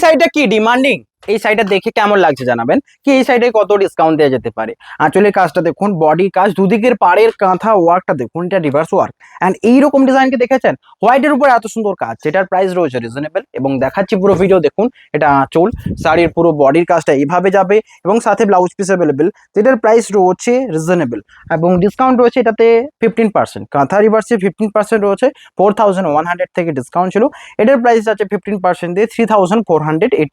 শাড়িটা কি ডিমান্ডিং? এই শাড়িটা দেখে কেমন লাগছে জানাবেন। কি এই শাড়িটায় কত ডিসকাউন্ট দেওয়া যেতে পারে? আঁচলের কাজটা দেখুন, বডির কাজ, দুদিকের পাড়ের কাঁথা ওয়ার্কটা দেখুন, এটা রিভার্স ওয়ার্ক। অ্যান্ড এইরকম ডিজাইনকে দেখেছেন, হোয়াইটের উপর এত সুন্দর কাজ, যেটার প্রাইস রয়েছে রিজনেবল। এবং দেখাচ্ছি পুরো ভিডিও দেখুন। এটা আঁচল, শাড়ির পুরো বডির কাজটা এইভাবে যাবে এবং সাথে ব্লাউজ পিস অ্যাভেলেবেল, যেটার প্রাইস রয়েছে রিজনেবল এবং ডিসকাউন্ট রয়েছে এটাতে 15%। কাঁথা রিভার্সে 15% রয়েছে। 4100 থেকে ডিসকাউন্ট ছিল, এটার প্রাইস আছে 15% দিয়ে 3485।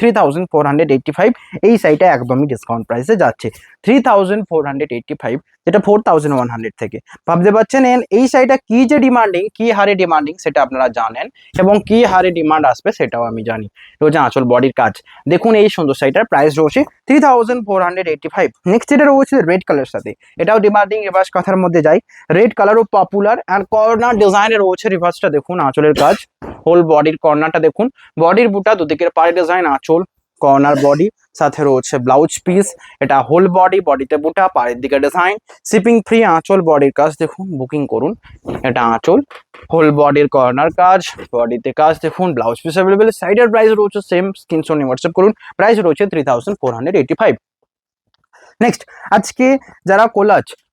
3485 এই সাইটে একদমই ডিসকাউন্ট প্রাইসে যাচ্ছে 3485, যেটা 4100 থেকে। ভাবতে পারছেন এই সাইটটা কি যে ডিমান্ডিং, কি হারে ডিমান্ডিং সেটা আপনারা জানেন এবং কি হারে ডিমান্ড আসবে সেটাও আমি জানি। রয়েছে আঁচল বডির কাজ দেখুন, এই সুন্দর সাইটার প্রাইস রয়েছে 3485। নেক্সট যেটা রয়েছে রেড কালার সাথে, এটাও ডিমান্ডিং। রিভার্স কথার মধ্যে যাই, রেড কালারও পপুলার অ্যান্ড কর্নার ডিজাইনে রয়েছে। রিভার্সটা দেখুন, আঁচলের কাজ, হোল বডির কর্নারটা দেখুন, বডির বুটা, দুদিকের পাড়ে ডিজাইন, আঁচল, কর্নার বডি, সাথে রয়েছে ব্লাউজ পিস। এটা হোল বডি, বডিতে বুটা, পাড়ের দিকে ডিজাইন, শিপিং ফ্রি। আঁচল বডির কাজ দেখুন, বুকিং করুন। এটা আঁচল, হোল বডির কর্নার কাজ, বডিতে কাজ দেখুন, ব্লাউজ পিস অ্যাভেলেবেল। সাইডের প্রাইস রয়েছে সেম, স্ক্রিনশট নিয়ে হোয়াটসঅ্যাপ করুন। প্রাইস রয়েছে 3485। নেক্সট, আজকে যারা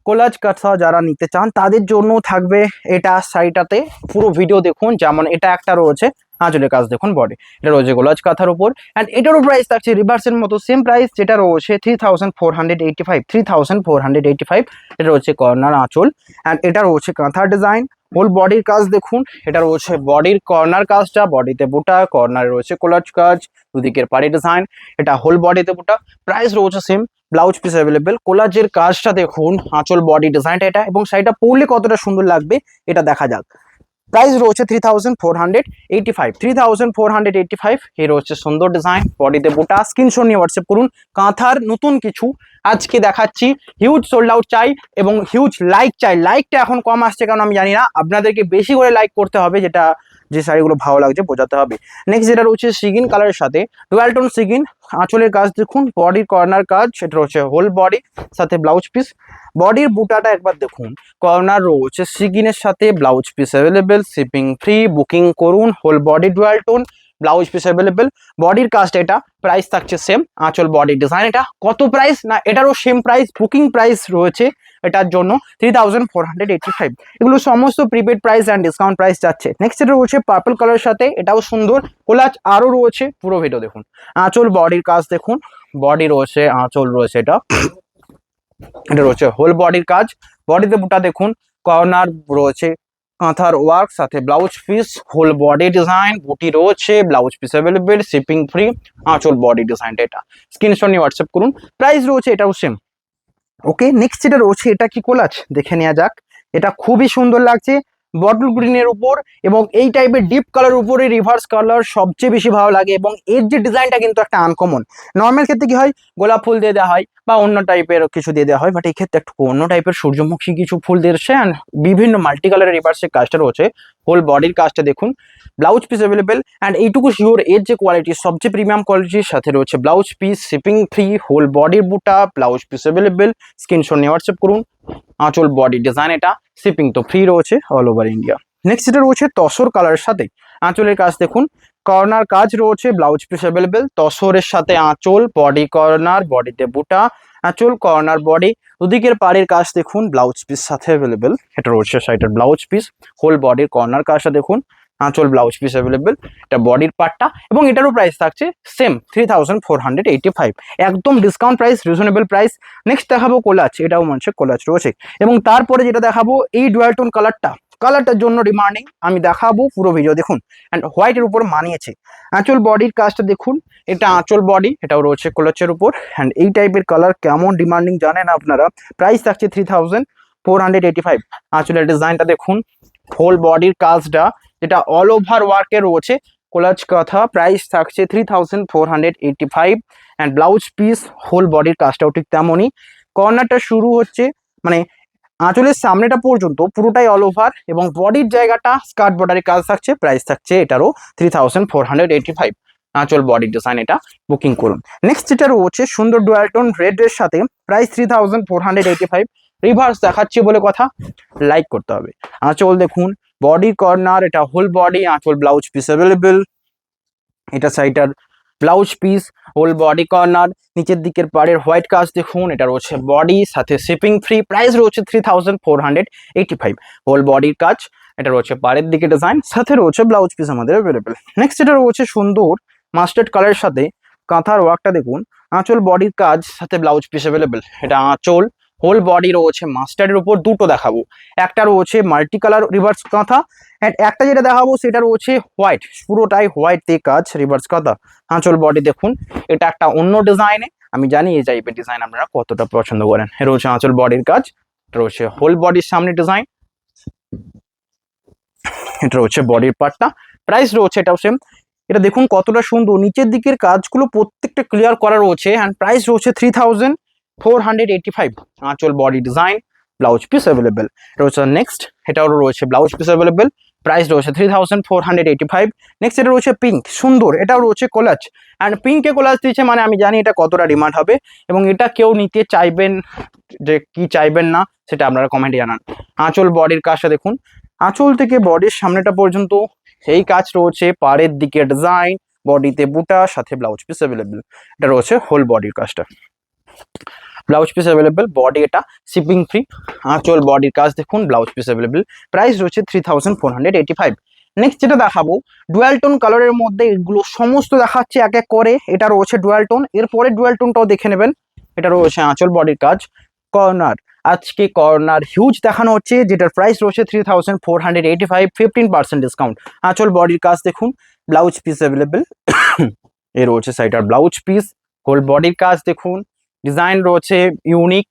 কোলাজ কাঁথা যারা নিতে চান তাদের জন্য থাকবে এটা শাড়িটাতে। পুরো ভিডিও দেখুন। যেমন এটা একটা রয়েছে আঁচলের কাজ দেখুন, বডি, এটা রয়েছে কোলাজ কাঁথার উপর। অ্যান্ড এটারও প্রাইস থাকছে রিভার্সের মতো সেম প্রাইস, যেটা রয়েছে 3485। 3485 এটা রয়েছে কর্নার আঁচল। অ্যান্ড এটা রয়েছে কাঁথার ডিজাইন, হোল বডির কাজ দেখুন। এটা রয়েছে বডির কর্নার কাজটা, বডিতে বুটা, কর্নারে রয়েছে কোলাজ কাজ, দুদিকের পাড়ি ডিজাইন। এটা হোল বডিতে বুটা, প্রাইস রয়েছে সেম, ব্লাউজ পিস অ্যাভেলেবেল। কোলাজের কাজটা দেখুন, আঁচল বডি ডিজাইনটা এটা, এবং শাড়িটা পরলে কতটা সুন্দর লাগবে এটা দেখা যাক। প্রাইস রয়েছে 3485। 3485 এই রয়েছে সুন্দর ডিজাইন, বডিতে বুটা। স্ক্রিনশট নিয়ে হোয়াটসঅ্যাপ করুন। কাঁথার নতুন কিছু আজকে দেখাচ্ছি। হিউজ সোল্ড আউট চাই এবং হিউজ লাইক চাই। লাইকটা এখন কম আসছে কারণ আমি জানি না, আপনাদেরকে বেশি করে লাইক করতে হবে, যেটা যে শাড়িগুলো ভালো লাগছে বোঝাতে হবে। নেক্সট যেটা রয়েছে সিগিন কালারের সাথে ডুয়াল টোন সিগিন, আঁচলের কাজ দেখুন, বডির কর্নার কাজ, সেটা রয়েছে হোল বডি, সাথে ব্লাউজ পিস। বডির বুটাটা একবার দেখুন, কর্নার রয়েছে সিগিনের সাথে, blouse piece available, shipping free. Booking করুন। Whole body dual tone, blouse piece available. বডির কাজটা এটা, প্রাইস থাকছে সেম। আঁচল বডি ডিজাইন, এটা কত প্রাইস না, এটারও সেম প্রাইস। বুকিং প্রাইস রয়েছে এটার জন্য 3485। এগুলো সমস্ত prepaid price and discount price যাচ্ছে। নেক্সট এটা রয়েছে পার্পল কালারের সাথে, এটাও সুন্দর কোলাজ আরও রয়েছে। পুরো ভিডিও দেখুন। আঁচল বডির কাজ দেখুন, বডি রয়েছে, আঁচল রয়েছে, এটা রয়েছে হোল বডির কাজ, বডিতে বুটা দেখুন, কর্নার রয়েছে কাঁথার ওয়ার্ক, সাথে blouse piece, whole body design, বুটি রয়েছে, blouse piece available, shipping free. আঁচল বডি ডিজাইনটা এটা, স্ক্রিনশট নিয়ে হোয়াটসঅ্যাপ করুন। প্রাইস রয়েছে এটাও সেম। ওকে, নেক্সট যেটা রয়েছে এটা কি কোলাজ দেখে নেওয়া যাক। এটা খুবই সুন্দর লাগছে, বটল গ্রিনের উপর এবং এই টাইপের ডিপ কালার উপরে রিভার্স কালার সবচেয়ে বেশি ভালো লাগে। এবং এর যে ডিজাইনটা কিন্তু একটা আনকমন। নর্মাল ক্ষেত্রে কি হয়, গোলাপ ফুল দিয়ে দেওয়া হয় বা অন্য টাইপের কিছু দিয়ে দেওয়া হয়, বাট এই ক্ষেত্রে একটু অন্য টাইপের সূর্যমুখী কিছু ফুল দিয়েছে অ্যান্ড বিভিন্ন মাল্টি কালারের রিভার্সের কাজটা রয়েছে। হোল বডির কাজটা দেখুন, ব্লাউজ পিস অ্যাভেলেবেল। অ্যান্ড এইটুকু শিওর এর যে কোয়ালিটি সবচেয়ে প্রিমিয়াম কোয়ালিটির সাথে রয়েছে blouse piece, shipping free, whole বডির বুটা, ব্লাউজ পিস অ্যাভেলেবেল। স্ক্রিনশট নিয়ে হোয়াটসঅ্যাপ করুন। আঁচল বডি ডিজাইন এটা, শিপিং তো ফ্রি রয়েছে অল ওভার ইন্ডিয়া। নেক্সট যেটা রয়েছে তসর কালারের সাথে, আঁচলের কাজ দেখুন, কর্নার কাজ রয়েছে, ব্লাউজ পিস অ্যাভেলেবেল। তসরের সাথে আঁচল, বডি কর্নার, বডিতে বুটা, আঁচল কর্নার বডি, দুদিকের পাড়ের কাজ দেখুন, ব্লাউজ পিস সাথে অ্যাভেলেবেল। এটা রয়েছে সাইডের ব্লাউজ পিস, হোল বডির কর্নার কাজটা দেখুন, আঁচল ব্লাউজ পিস অ্যাভেলেবেল। এটা বডির পার্টটা এবং এটারও প্রাইস থাকছে সেম 3485। একদম discount price, reasonable price. Next দেখাবো কোলাজ, এটাও মনে কোলাজ রয়েছে। এবং তারপরে যেটা দেখাবো এই ডুয়াল টোন কালারটার জন্য ডিমান্ডিং, আমি দেখাবো, পুরো ভিডিও দেখুন। অ্যান্ড হোয়াইটের উপর মানিয়েছে। আঁচল বডির কাজটা দেখুন, এটা আঁচল বডি, এটাও রয়েছে কোলাচের উপর। অ্যান্ড এই টাইপের কালার কেমন ডিমান্ডিং জানেন আপনারা। প্রাইস থাকছে 3485। আঁচলের ডিজাইনটা দেখুন, হোল বডির কাজটা যেটা অল ওভার ওয়ার্কের রয়েছে, কোলাজ কাঁথা, প্রাইস থাকছে 3485। অ্যান্ড ব্লাউজ পিস, হোল বডির কাজটাও ঠিক তেমনই। কর্নারটা শুরু হচ্ছে মানে আঁচলের সামনেটা পর্যন্ত পুরোটাই অল ওভার, এবং বডির জায়গাটা স্কার্ট বর্ডারের কাজ থাকছে। প্রাইস থাকছে এটারও 3485। আঁচল বডির ডিজাইন এটা, বুকিং করুন। নেক্সট যেটা রয়েছে সুন্দর ডুয়াল টোন রেড এর সাথে, প্রাইস 3485। রিভার্স দেখাচ্ছি বলে কথা, লাইক করতে হবে। আঁচল দেখুন, বডি কর্নার, এটা হোল বডি, আঁচল ব্লাউজ পিস অ্যাভেলেবেল। এটা সাইডার blouse piece, whole body corner, নিচের দিকের পাড়ের হোয়াইট কাজ দেখুন, এটা রয়েছে বডি, সাথে শিপিং ফ্রি, প্রাইস রয়েছে 3485। হোল বডির কাজ, এটা রয়েছে পাড়ের দিকে ডিজাইন, সাথে রয়েছে ব্লাউজ পিস আমাদের অ্যাভেলেবেল। নেক্সট এটা রয়েছে সুন্দর মাস্টার্ড কালারের সাথে কাঁথার ওয়ার্কটা দেখুন, আঁচল বডির কাজ সাথে ব্লাউজ পিস অ্যাভেলেবেল। এটা আঁচল, হোল বডি রয়েছে মাস্টার্ডের উপর, দুটো দেখাবো, একটা রয়েছে মাল্টি কালার রিভার্স কাঁথা, অ্যান্ড একটা যেটা দেখাবো সেটা রয়েছে হোয়াইট, পুরোটাই হোয়াইট দিয়ে কাজ রিভার্স কাঁথা। আঁচল বডি দেখুন, এটা একটা অন্য ডিজাইনে, আমি জানি এই টাইপের ডিজাইন আপনারা কতটা পছন্দ করেন। এটা রয়েছে আঁচল বডির কাজ, এটা রয়েছে হোল বডির সামনে ডিজাইন, এটা রয়েছে বডির পার্টটা, প্রাইস রয়েছে এটাও সেম। এটা দেখুন কতটা সুন্দর, নিচের দিকের কাজগুলো প্রত্যেকটা ক্লিয়ার করা রয়েছে, অ্যান্ড প্রাইস রয়েছে 3485। আঁচল বডি ডিজাইন, ব্লাউজ পিস অ্যাভেলেবেল রয়েছে। নেক্সট এটাও রয়েছে ব্লাউজ পিস অ্যাভেলেবেল, প্রাইস রয়েছে 3485। নেক্সট এটা রয়েছে পিঙ্ক, সুন্দর, এটাও রয়েছে কোলাজ, অ্যান্ড পিঙ্কে কোলাজ দিয়েছে মানে আমি জানি এটা কতটা ডিমান্ড হবে, এবং এটা কেউ নিতে চাইবেন যে কি চাইবেন না সেটা আপনারা কমেন্টে জানান। আঁচল বডির কাজটা দেখুন, আঁচল থেকে বডির সামনেটা পর্যন্ত এই কাজ রয়েছে, পাড়ের দিকে ডিজাইন, বডিতে বুটা, সাথে ব্লাউজ পিস অ্যাভেলেবেল। এটা রয়েছে হোল বডির কাজটা, ব্লাউজ পিস অ্যাভেলেবেল, বডি এটা শিপিং ফ্রি। আঁচল বডির কাজ দেখুন, ব্লাউজ পিস অ্যাভেলেবেল, প্রাইস রয়েছে 3485। নেক্সট যেটা দেখাবো ডুয়াল টোন কালারের মধ্যে, এগুলো সমস্ত দেখাচ্ছে এক এক করে। এটা রয়েছে ডুয়াল টোন, এরপরে ডুয়াল টোনটাও দেখে নেবেন। এটা রয়েছে আঁচল বডির কাজ, কর্নার, আজকে কর্নার হিউজ দেখানো হচ্ছে, যেটার প্রাইস রয়েছে 3485, 15% ডিসকাউন্ট। আঁচল বডির কাজ দেখুন, ব্লাউজ পিস অ্যাভেলেবেল, এ রয়েছে সাইডার ব্লাউজ পিস, হোল বডির কাজ দেখুন, ডিজাইন রয়েছে ইউনিক,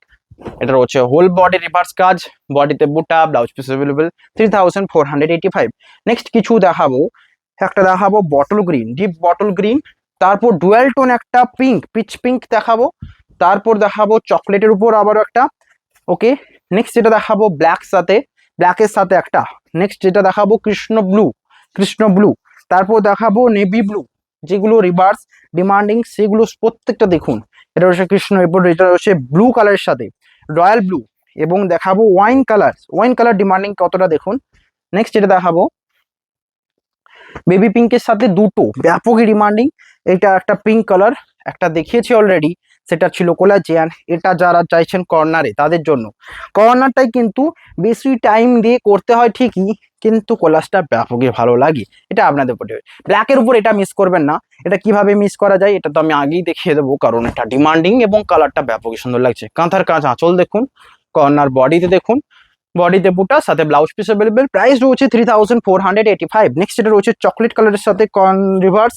এটা রয়েছে হোল বডি রিভার্স কাজ, বডিতে বুটা, ব্লাউজ পিস অ্যাভেলেবেল, 3485। নেক্সট কিছু দেখাবো, একটা দেখাবো bottle green, deep bottle green, তারপর ডুয়াল টোন একটা পিঙ্ক, পিচ পিঙ্ক দেখাবো, তারপর দেখাবো চকলেটের উপর আবারও একটা, ওকে। নেক্সট যেটা দেখাবো ব্ল্যাকের সাথে একটা, নেক্সট যেটা দেখাবো কৃষ্ণ ব্লু, তারপর দেখাবো নেভি ব্লু, যেগুলো রিভার্স ডিমান্ডিং সেগুলো প্রত্যেকটা দেখুন। এটা হচ্ছে কৃষ্ণ, এরপর এটা হচ্ছে ব্লু কালারের সাথে রয়্যাল ব্লু, এবং দেখাবো ওয়াইন কালার ডিমান্ডিং কতটা দেখুন। নেক্সট যেটা দেখাবো বেবি পিঙ্কের সাথে দুটো ব্যাপকই ডিমান্ডিং, এটা একটা পিঙ্ক কালার, একটা দেখিয়েছি অলরেডি, সেটা ছিল কোলাজিয়ান। এটা যারা চাইছেন কর্নারে তাদের জন্য, কর্নারটাই কিন্তু বেশি টাইম দিয়ে করতে হয় ঠিকই, কিন্তু কোলাজটা ব্যাপকই ভালো লাগে, এটা আপনাদের উপরে। ব্ল্যাকের উপর এটা মিস করবেন না, এটা কিভাবে মিস করা যায় এটা তো আমি আগেই দেখিয়ে দেবো, কারণ এটা ডিমান্ডিং এবং কালারটা ব্যাপকই সুন্দর লাগছে। কাঁথার কাজ, আঁচল দেখুন, কর্নার বডিতে দেখুন, বডিতে বুটা, সাথে ব্লাউজ পিস অ্যাভেলেবেল, প্রাইস রয়েছে 3485। নেক্সট এটা রয়েছে চকলেট কালারের সাথে রিভার্স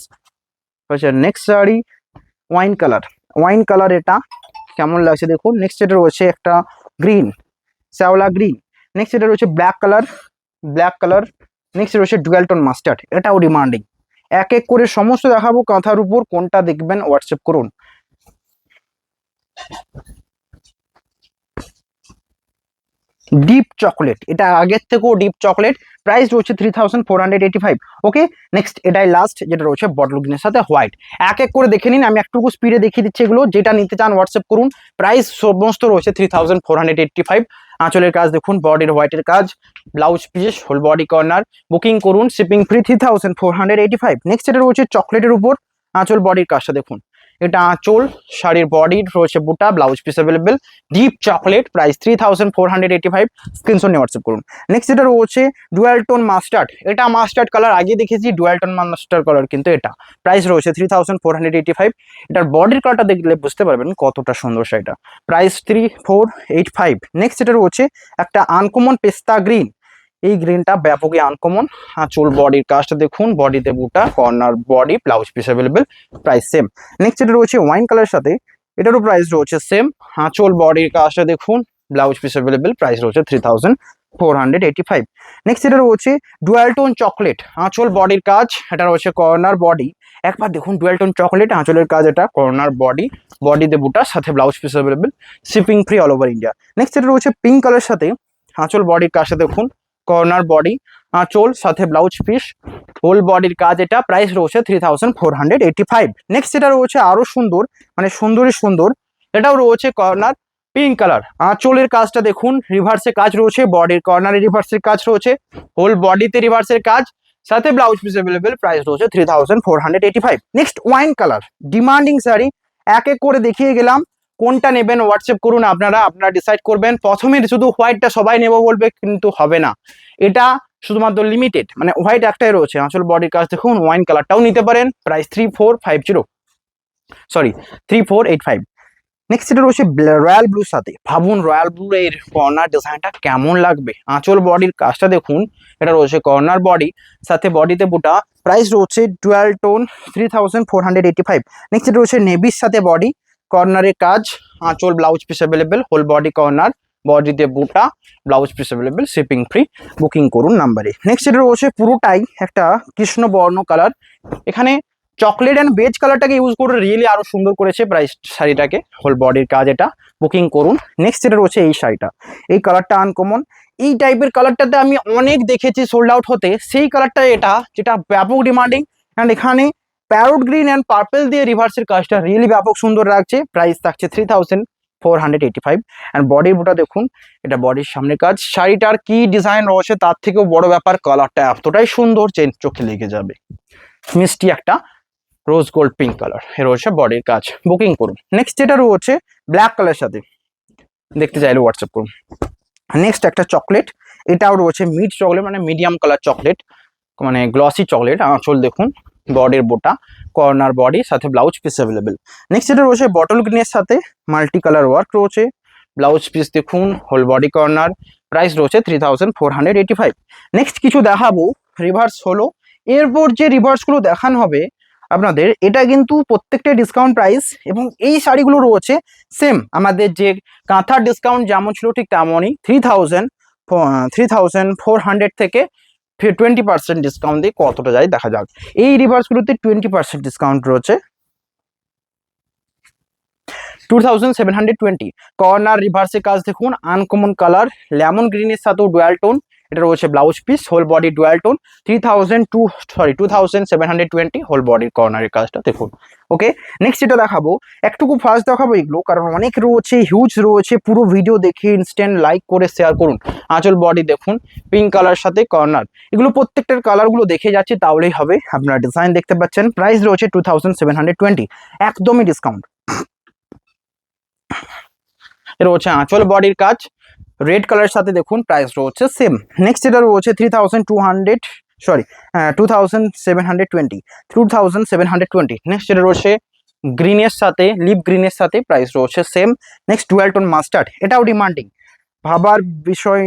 হচ্ছে। নেক্সট শাড়ি ওয়াইন কালার, এটা কেমন লাগছে দেখুন। নেক্সট এটা রয়েছে একটা গ্রিন, শ্যাওলা গ্রিন। নেক্সট এটা রয়েছে ব্ল্যাক কালার। নেক্সট রয়েছে ডুয়াল টোন মাস্টার্ড, এটাও ডিমান্ডিং। এক এক করে সমস্ত দেখাবো, কাঁথার উপর কোনটা দেখবেন হোয়াটসঅ্যাপ করুন। ডিপ চকলেট, এটা আগের থেকেও ডিপ চকলেট, প্রাইস রয়েছে 3485। ওকে। নেক্সট এটাই লাস্ট, যেটা রয়েছে বটল গ্রিনের সাথে হোয়াইট। এক এক করে দেখে নিন, আমি একটুকু স্পিডে দেখিয়ে দিচ্ছি এগুলো, যেটা নিতে চান হোয়াটসঅ্যাপ করুন। প্রাইস সমস্ত রয়েছে 3485। আঁচলের কাজ দেখুন, বডির হোয়াইটের কাজ, blouse piece, whole body corner, booking করুন, শিপিং ফ্রি, 3485। নেক্সট এটা রয়েছে চকলেটের উপর আঁচল বডির কাজটা দেখুন, এটা আঁচল, শাড়ির বডি রয়েছে বুটা, blouse piece available, deep chocolate, price 3485। Screenshot নিয়ে হোয়াটসঅ্যাপ করুন। নেক্সট এটা রয়েছে ডুয়াল টোন মাস্টার্ড, এটা মাস্টার্ড কালার আগে দেখেছি, ডুয়াল টোন মাস্টার্ড কালার কিন্তু এটা, প্রাইস রয়েছে 3485। এটার বডির কালারটা দেখলে বুঝতে পারবেন কতটা সুন্দর সেটা, প্রাইস 3485। নেক্সট এটা রয়েছে একটা আনকমন পেস্তা গ্রিন, এই গ্রিনটা ব্যাপকই আনকমন। চুল বডির কাজটা দেখুন, বডিতে বুটা, corner body, blouse piece available, price same. Next এটা রয়েছে ওয়াইন কালারের সাথে, এটারও প্রাইস রয়েছে সেম। আঁচল বডির কাজটা দেখুন, ব্লাউজ পিস অ্যাভেলেবেল, প্রাইস রয়েছে 3485। নেক্সট এটা রয়েছে ডুয়াল টোন চকলেট, আঁচল বডির কাজ, এটা রয়েছে কর্নার বডি, একবার দেখুন ডুয়াল টোন চকলেট, আঁচলের কাজ, এটা কর্নার বডি, বডিতে বুটা, সাথে blouse piece available, shipping free all over India. Next এটা রয়েছে পিঙ্ক কালারের সাথে, আঁচল বডির কাজটা দেখুন, কর্নার বডি, আঁচল, সাথে ব্লাউজ পিস, হোল বডির কাজ, এটা প্রাইস রয়েছে 3485। নেক্সট এটা রয়েছে আরো সুন্দর, মানে সুন্দর, এটাও রয়েছে কর্নার পিঙ্ক কালার, আঁচলের কাজটা দেখুন, রিভার্সের কাজ রয়েছে, বডির কর্নারে রিভার্সের কাজ রয়েছে, হোল বডিতে রিভার্সের কাজ, সাথে ব্লাউজ পিস অ্যাভেলেবেল, প্রাইস রয়েছে 3485। Next wine colour, demanding sari, এক এক করে দেখিয়ে গেলাম। কোনটা নেবেন হোয়াটসঅ্যাপ করুন, আপনারা ডিসাইড করবেন। প্রথমে শুধু হোয়াইটটা সবাই নেব বলবে, কিন্তু হবে না, এটা শুধুমাত্র লিমিটেড, মানে হোয়াইট একটাই রয়েছে। আসল বডির কাজ দেখুন, ওয়াইন কালারটাও নিতে পারেন, প্রাইস 3485। নেক্সট এটা রয়েছে রয়্যাল ব্লুর সাথে। ভাবুন রয়্যাল ব্লু এর কর্নার ডিজাইনটা কেমন লাগবে। আঁচল বডির কাজটা দেখুন, এটা রয়েছে কর্নার বডি, সাথে বডিতে বুটা, প্রাইস রয়েছে 12 টোন 3485। নেক্সট এটা রয়েছে নেভির সাথে বডি, কর্নারের কাজ, আঁচল blouse piece available, whole body corner, বডিতে বুটা, blouse piece available, shipping free, booking করুন নাম্বারে। নেক্সট এটা রয়েছে পুরোটাই একটা কৃষ্ণ বর্ণ কালার, এখানে চকলেট অ্যান্ড বেজ কালারটাকে ইউজ করে রিয়েলি আরো সুন্দর করেছে প্রাইস শাড়িটাকে, হোল বডির কাজ, এটা বুকিং করুন। নেক্সট যেটা রয়েছে এই শাড়িটা, এই কালারটা আনকমন, এই টাইপের কালারটাতে আমি অনেক দেখেছি সোল্ড আউট হতে, সেই কালারটা এটা, যেটা ব্যাপক ডিমান্ডিং। অ্যান্ড এখানে প্যারোট গ্রিন অ্যান্ড পার্পল দিয়ে রিভার্সের কাজটা রিয়েলি ব্যাপক সুন্দর লাগছে, প্রাইস থাকছে 3485। অ্যান্ড বডির বুটা দেখুন, এটা বডির সামনে কাজ, শাড়িটার কি ডিজাইন রয়েছে তার থেকেও বড় ব্যাপার, কালারটা এতটাই সুন্দর যে চোখে লেগে যাবে। মিষ্টি একটা রোজ গোল্ড পিঙ্ক কালার, এর রয়েছে বডির কাজ, বুকিং করুন। নেক্সট যেটা রয়েছে ব্ল্যাক কালার সাথে, দেখতে চাইলে হোয়াটসঅ্যাপ করুন। নেক্সট একটা চকলেট, এটাও রয়েছে মিড চকলেট, মানে মিডিয়াম কালার চকলেট, মানে গ্লসি চকলেট। আঁচল দেখুন, বডির বোটা, কর্নার বডি, সাথে ব্লাউজ পিস অ্যাভেলেবেল। নেক্সট যেটা রয়েছে বটল গ্রিনের সাথে মাল্টি কালার ওয়ার্ক রয়েছে, ব্লাউজ পিস দেখুন, হোল বডি কর্নার, প্রাইস রয়েছে 3485। নেক্সট কিছু দেখাবো রিভার্স হলো, এরপর যে রিভার্সগুলো দেখানো হবে আপনাদের, এটা কিন্তু প্রত্যেকটা ডিসকাউন্ট প্রাইস, এবং এই শাড়িগুলো রয়েছে সেম আমাদের যে কাঁথার ডিসকাউন্ট যেমন ছিল ঠিক তেমনই 3400 থেকে 20% ডিসকাউন্ট দিয়ে কতটা যায় দেখা যাক। এই রিভার্সগুলোতে 20% ডিসকাউন্ট রয়েছে, 2720। কর্নার রিভার্সের কাজ দেখুন, আনকমন কালার, লেমন গ্রিনের সাথেও ডুয়াল টোন, এটা রয়েছে blouse piece, whole body dual tone, 2720 whole বডির কর্নারের কাজটা দেখুন। ওকে, নেক্সট এটা দেখাবো, একটুকু ফার্স্ট দেখাবো এগুলো, কারণ অনেক রয়েছে, হিউজ রয়েছে, পুরো ভিডিও দেখে ইনস্ট্যান্ট লাইক করে শেয়ার করুন। আঁচল বডি দেখুন, পিঙ্ক কালার সাথে কর্নার, এগুলো প্রত্যেকটার কালারগুলো দেখে যাচ্ছে তাহলেই হবে। আপনারা ডিজাইন দেখতে পাচ্ছেন, প্রাইস রয়েছে 2720, একদমই ডিসকাউন্ট। এটা হচ্ছে আঁচল বডির কাজ, রেড কালারের সাথে দেখুন, প্রাইস রয়েছে সেম। নেক্সট এটা রয়েছে 2720। নেক্সট এটা রয়েছে গ্রিনের সাথে, লিপ গ্রিনের সাথে, প্রাইস রয়েছে same. Next dual tone mustard, এটাও ডিমান্ডিং, ভাবার বিষয়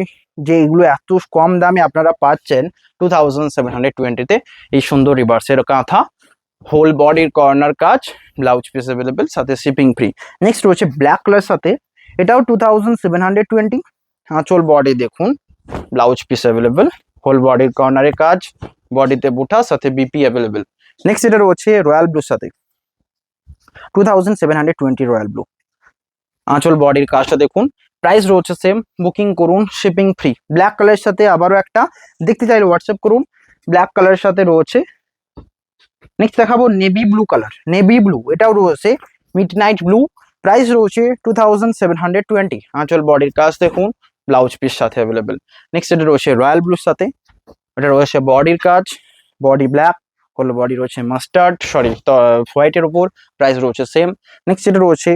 যে এগুলো এত কম দামে আপনারা পাচ্ছেন 2720-তে এই সুন্দর রিভার্সের কাঁথা, হোল বডির কর্নার কাজ, ব্লাউজ পিস অ্যাভেলেবেল, সাথে শিপিং ফ্রি। নেক্সট রয়েছে ব্ল্যাক কালার সাথে, এটাও 2720। আঁচল বডি দেখুন, ব্লাউজ পিস অ্যাভেলেবেল, হোল বডির কর্নারে কাজ, বডিতে বুটা, সাথে বিপি অ্যাভেলেবেল। নেক্সট এটা রয়েছে রয়্যাল ব্লুর সাথে, 2720 রয়্যাল ব্লু, আঁচল বডির কাজটা দেখুন, প্রাইস রয়েছে সেম, বুকিং করুন, শিপিং ফ্রি। ব্ল্যাক কালারের সাথে আবারও একটা, দেখতে চাইলে হোয়াটসঅ্যাপ করুন। ব্ল্যাক কালারের সাথে রয়েছে, নেক্সট দেখাবো navy blue colour, navy blue, এটাও রয়েছে মিড নাইট ব্লু, প্রাইস রয়েছে 2720। আঁচল বডির কাজ দেখুন, ব্লাউজ পিস সাথে অ্যাভেলেবেল। নেক্সট এটা রয়েছে রয়্যাল ব্লুর সাথে, এটা রয়েছে বডির কাজ, বডি ব্ল্যাক, হোল বডি রয়েছে মাস্টার্ড হোয়াইটের উপর, প্রাইস রয়েছে সেম। নেক্সট এটা রয়েছে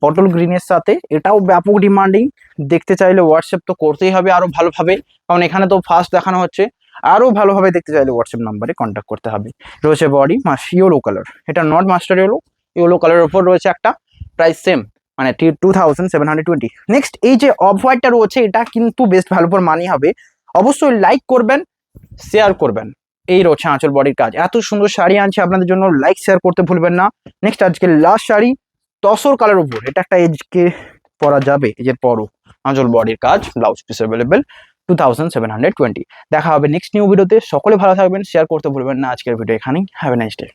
পটল গ্রিনের সাথে, এটাও ব্যাপক ডিমান্ডিং, দেখতে চাইলে হোয়াটসঅ্যাপ তো করতেই হবে আরো ভালোভাবে, কারণ এখানে তো ফার্স্ট দেখানো হচ্ছে, আরো ভালোভাবে দেখতে চাইলে হোয়াটসঅ্যাপ নাম্বারে কন্ট্যাক্ট করতে হবে। রয়েছে বডি ইয়েলো কালার, এটা নট মাস্টার ইয়েলো কালারের উপর রয়েছে একটা, প্রাইস সেম, মানে 2720। নেক্সট এই যে অফ হোয়াইটটা রয়েছে, এটা কিন্তু বেস্ট ভালো পর মানি হবে, অবশ্যই লাইক করবেন, শেয়ার করবেন। এই রয়েছে আঁচল বডির কাজ, এত সুন্দর শাড়ি আনছে আপনাদের জন্য, লাইক শেয়ার করতে ভুলবেন না। নেক্সট আজকে লাস্ট শাড়ি তসর কালার উপর, এটা একটা এজকে পরা যাবে, এজের পরও, আঁচল বডির কাজ, ব্লাউজ পিস অ্যাভেলেবেল, 2720। দেখা হবে নেক্সট নিউ ভিডিওতে, সকলে ভালো থাকবেন, শেয়ার করতে ভুলবেন না। আজকের ভিডিও এখানেই, হ্যাভ এ নাইস ডে।